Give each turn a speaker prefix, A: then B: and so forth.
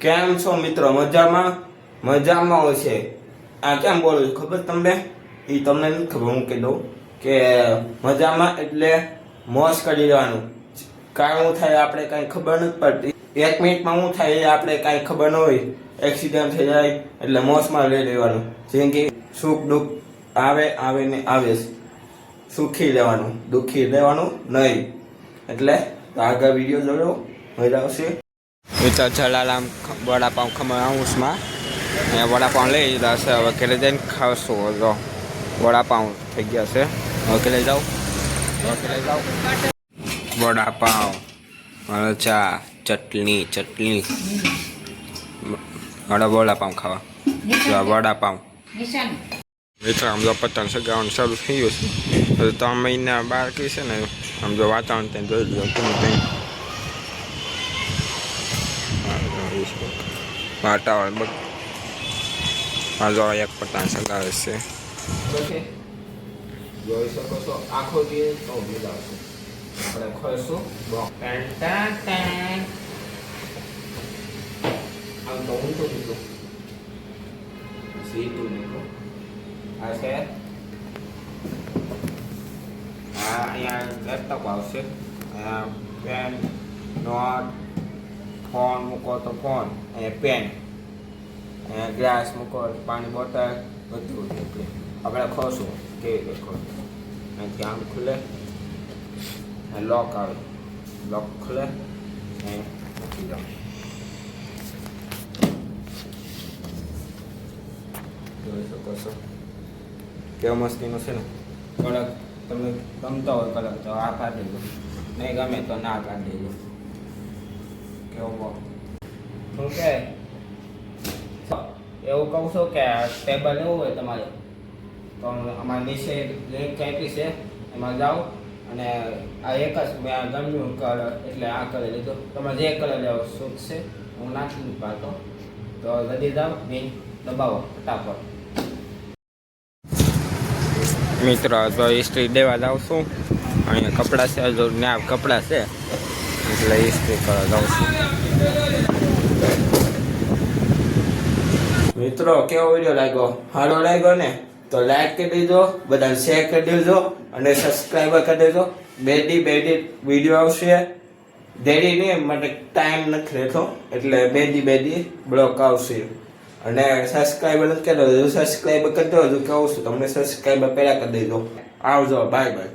A: કેમ છો મિત્રો? મજામાં? મજામાં હશે. આ કેમ બોલું ખબર તમને? એ તમને નથી ખબર, હું કહી દઉં કે મજામાં એટલે મોજ કરી લેવાનું. કાંઈ શું થાય આપણે કાંઈ ખબર નથી પડતી. 1 મિનિટમાં શું થાય એ આપણે કાંઈ ખબર ન હોય. એક્સિડન્ટ થઈ જાય એટલે મોજમાં લઈ લેવાનું. જેમ કે સુખ દુઃખ આવે ને આવે જ. સુખી લેવાનું, દુઃખી લેવાનું નહીં. એટલે આગળ વિડીયો જોયો, મજા આવશે. તો જલારામ વડાપાઉં ખમણ હાઉસમાં અહીંયા વડાપાઉં લઈ લીધા છે. હવે ઘરે જઈને ખાવશું. જો વડાપાઉં થઈ ગયા છે. હવે ઘરે જાઉં. વડાપાઉં, ચા, ચટણી હવે વડાપાઉં ખાવા. વડાપાઉં મિત્રો આમ જો પતંગ સગાવવાનું શરૂ થઈ ગયું છે. 3 મહિના બાકી છે ને. આમ જો વાતાવરણ ત્યાં જોઈ લો ત્યાં વાતાવરણ જો એક પતંગ સગાવે છે. જોઈ શકો છો આખો દિવસ તો મજા આવશે. આપણે ખોઈશું આમ તો ઊંધું કીધું સીધું નીકળું. આ છે અહીંયા લેપટોપ આવશે. અહીંયા પેન, નોટ, ફોન મૂકો તો ફોન, અહીંયા પેન, અહીંયા ગ્લાસ મૂકો, પાણી બોટલ, બધું નીકળે. આપણે ખોશું કેવી રીતે ખોશું. અહીંથી આમ ખુલે, લોક આવે, લોક ખુલે, મૂકી દો. જોઈ શકો છો કેવો મસ્તીનું છે ને. કલર તમને ગમતો હોય કલર તો આ કાઢી દેજો, નહીં ગમે તો ના કાઢી દેજો. કેવો શું કે એવું કહું છું કે ટેબલ એવું હોય તમારે તો અમારી નીચે લિંક આપી છે, એમાં જાઓ અને આ એક જ મેં ગમ્યું કલર એટલે આ કલર લીધો. તમે જે કલર લેવો સૂટ છે, હું નાખી નથી પાડતો. તો જલ્દી જાઓ, લિંક દબાવો ફટાફટ. મિત્રો તો ઇસ્ત્રી દેવા જાઉં છું. અહીંયા કપડાં છે, જો ત્યાં કપડાં છે એટલે ઇસ્ત્રી કરવા જાઉં છું. મિત્રો કેવો વિડીયો લાગ્યો? સારો લાગ્યો ને તો લાઈક કરી દેજો, બધાને શેર કરી દેજો અને સબસ્ક્રાઈબર કરી દેજો. બેડી વિડીયો આવશે. દેરી નહીં, માટે ટાઈમ નથી રહેતો એટલે બેડી બ્લોક આવશે. અને સબસ્ક્રાઈબર નથી કરી દેજો, સબસ્ક્રાઈબર કરી દેજો. કહું છું તમને સબસ્ક્રાઈબર પહેલાં કરી દેજો. આવજો, બાય બાય.